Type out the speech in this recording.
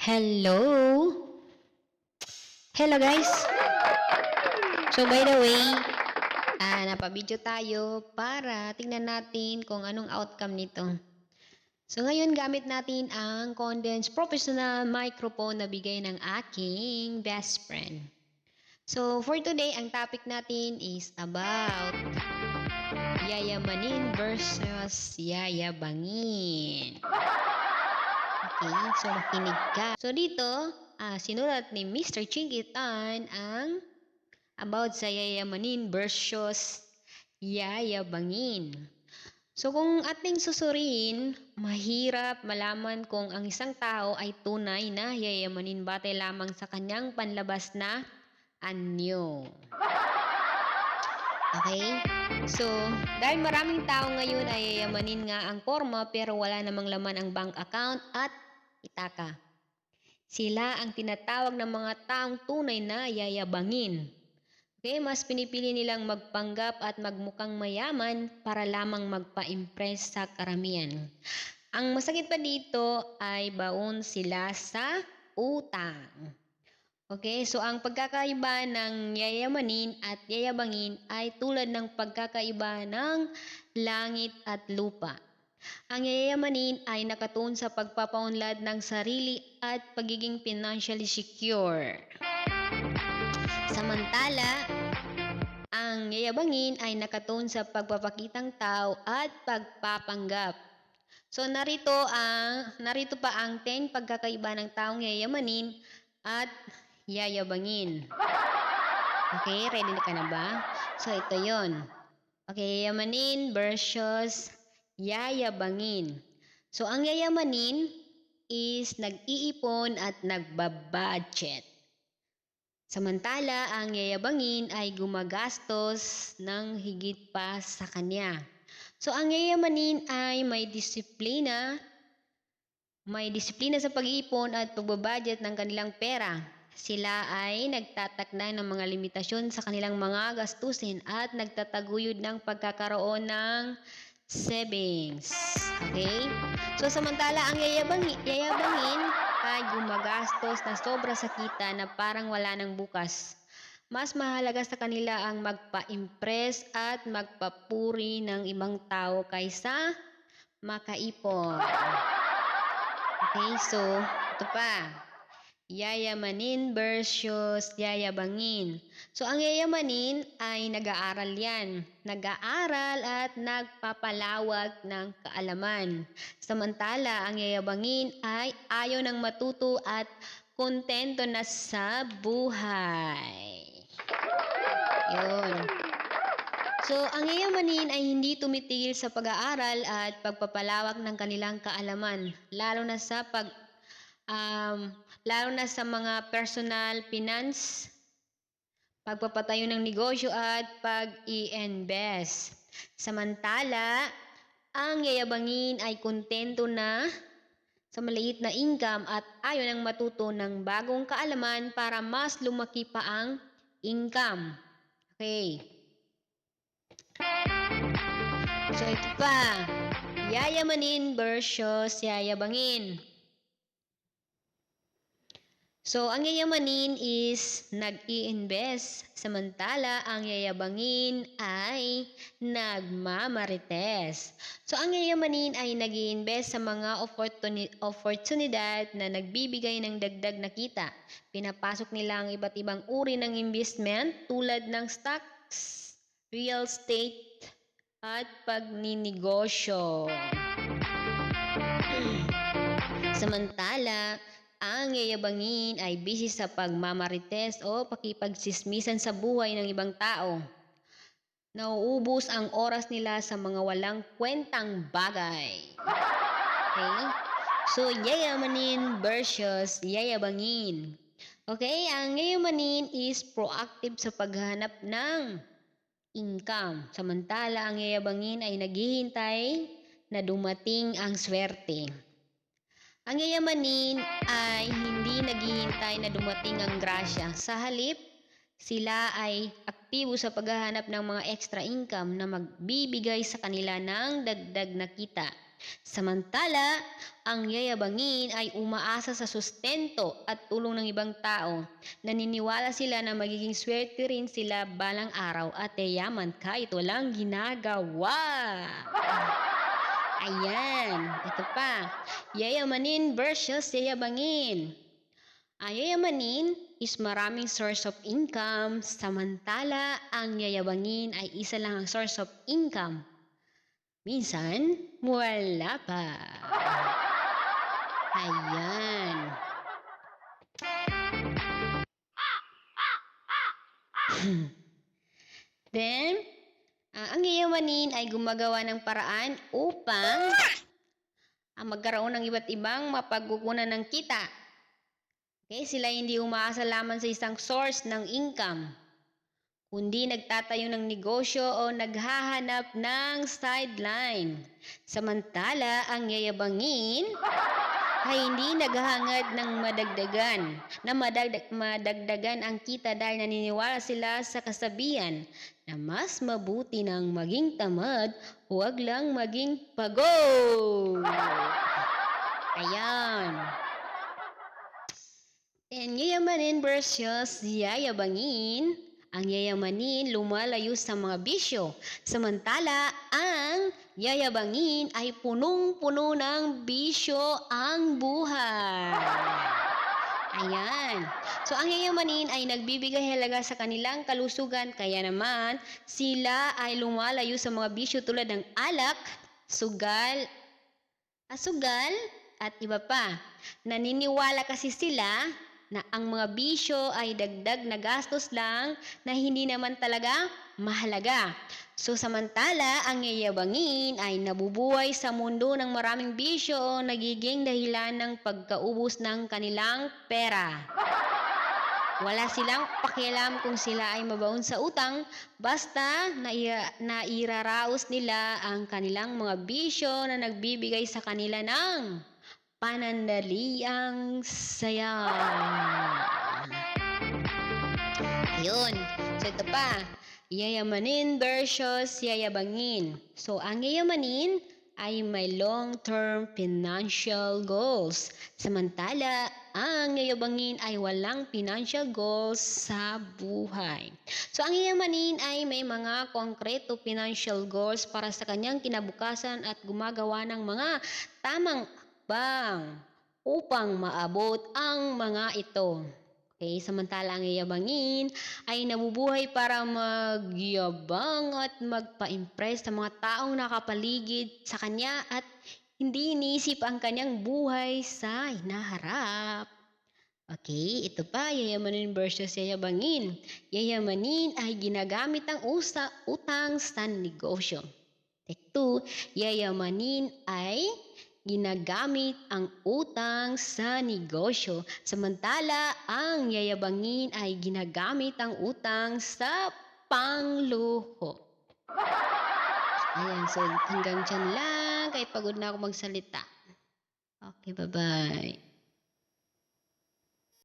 Hello? Hello guys! So by the way, napabidyo tayo para tingnan natin kung anong outcome nito. So ngayon gamit natin ang condensed professional microphone na bigay ng aking best friend. So for today, ang topic natin is about yayamanin versus yayabangin. Okay, so makinig ka. So dito, sinulat ni Mr. Chingitan ang about sa yayamanin versus yayabangin. So kung ating susuriin, mahirap malaman kung ang isang tao ay tunay na yayamanin batay lamang sa kanyang panlabas na anyo. Okay? So, dahil maraming tao ngayon ay yayamanin nga ang porma pero wala namang laman ang bank account at itaka. Sila ang tinatawag ng mga taong tunay na yayabangin. Okay, mas pinipili nilang magpanggap at magmukhang mayaman para lamang magpa-impress sa karamihan. Ang masakit pa dito ay baon sila sa utang. Okay, so ang pagkakaiba ng yayamanin at yayabangin ay tulad ng pagkakaiba ng langit at lupa. Ang yayamanin ay nakatuon sa pagpapaunlad ng sarili at pagiging financially secure. Samantala, ang yayabangin ay nakatuon sa pagpapakitang tao at pagpapanggap. So narito pa ang 10 pagkakaiba ng taong yayamanin at yayabangin. Okay, ready na ka na ba? So ito 'yon. Okay, yayamanin versus yayabangin. So, ang yayamanin is nag-iipon at nagbabudget. Samantala, ang yayabangin ay gumagastos ng higit pa sa kanya. So, ang yayamanin ay may disiplina sa pag-iipon at pagbabudget ng kanilang pera. Sila ay nagtatakda ng mga limitasyon sa kanilang mga gastusin at nagtataguyod ng pagkakaroon ng savings. Okay? So, samantala ang yayabangin ay gumagastos na sobra sa kita na parang wala nang bukas. Mas mahalaga sa kanila ang magpa-impress at magpapuri ng ibang tao kaysa makaipon. Okay, so ito pa. Yayamanin versus yayabangin. So, ang yayamanin ay nag-aaral yan. Nag-aaral at nagpapalawak ng kaalaman. Samantala, ang yayabangin ay ayaw ng matuto at kontento na sa buhay. Yun. So, ang yayamanin ay hindi tumitigil sa pag-aaral at pagpapalawak ng kanilang kaalaman, lalo na sa mga personal finance, pagpapatayo ng negosyo at pag-i-invest. Samantala, ang yayabangin ay kontento na sa maliit na income at ayaw nang matuto ng bagong kaalaman para mas lumaki pa ang income. Okay. So, ito pa. Yayamanin versus yayabangin. So, ang yayamanin is nag-i-invest, samantala ang yayabangin ay nagmamarites. So, ang yayamanin ay nag-i-invest sa mga oportunidad na nagbibigay ng dagdag na kita. Pinapasok nila ang iba't ibang uri ng investment tulad ng stocks, real estate, at pagninegosyo. Samantala, ang yayabangin ay busy sa pagmamarites o pakipagsismisan sa buhay ng ibang tao. Nauubos ang oras nila sa mga walang kwentang bagay. Okay? So, yayamanin versus yayabangin. Okay, ang yayamanin is proactive sa paghahanap ng income. Samantala, ang yayabangin ay naghihintay na dumating ang swerte. Ang yayamanin ay hindi naghihintay na dumating ang grasya. Sa halip, sila ay aktibo sa paghahanap ng mga extra income na magbibigay sa kanila ng dagdag na kita. Samantala, ang yayabangin ay umaasa sa sustento at tulong ng ibang tao. Naniniwala sila na magiging swerte rin sila balang araw at yayaman kahit walang ginagawa. Ayan, ito pa. Yayamanin versus yayabangin. Ang yayamanin is maraming source of income, samantala ang yayabangin ay isa lang ang source of income. Minsan, wala pa. Ayan. Then, ang yayamanin ay gumagawa ng paraan upang magkaroon ng iba't ibang mapagkukunan ng kita. Okay, sila hindi umaasa lamang sa isang source ng income, kundi nagtatayo ng negosyo o naghahanap ng sideline. Samantala, ang yayabangin ay hindi naghahangad ng madagdagan ang kita dahil naniniwala sila sa kasabihan na mas mabuti ng maging tamad, huwag lang maging pagod. Ayan. And yayamanin versus yayabangin. Ang yayamanin lumalayo sa mga bisyo, samantala ang yayabangin ay punong-puno ng bisyo ang buhay. Ayan. So ang yayamanin ay nagbibigay halaga sa kanilang kalusugan, kaya naman sila ay lumalayo sa mga bisyo tulad ng alak, sugal at iba pa. Naniniwala kasi sila na ang mga bisyo ay dagdag na gastos lang na hindi naman talaga mahalaga. So samantala, ang yayabangin ay nabubuhay sa mundo ng maraming bisyo o nagiging dahilan ng pagkaubos ng kanilang pera. Wala silang pakialam kung sila ay mabaon sa utang, basta nairaraos nila ang kanilang mga bisyo na nagbibigay sa kanila ng panandaliang saya. Ayun. So ito pa. Yayamanin versus yayabangin. So ang yayamanin ay may long-term financial goals. Samantala, ang yayabangin ay walang financial goals sa buhay. So ang yayamanin ay may mga konkreto financial goals para sa kanyang kinabukasan at gumagawa ng mga tamang upang maabot ang mga ito. Okay, samantala ang yayabangin ay nabubuhay para magyabang at magpa-impress sa mga taong nakapaligid sa kanya at hindi iniisip ang kanyang buhay sa hinaharap. Okay, ito pa, yayamanin versus yayabangin. Yayamanin ay ginagamit ang utang sa negosyo. Take 2, yayamanin ay ginagamit ang utang sa negosyo, samantala ang yayabangin ay ginagamit ang utang sa pangluho. Ayan, so hanggang dyan lang, kahit pagod na ako magsalita. Okay, bye-bye.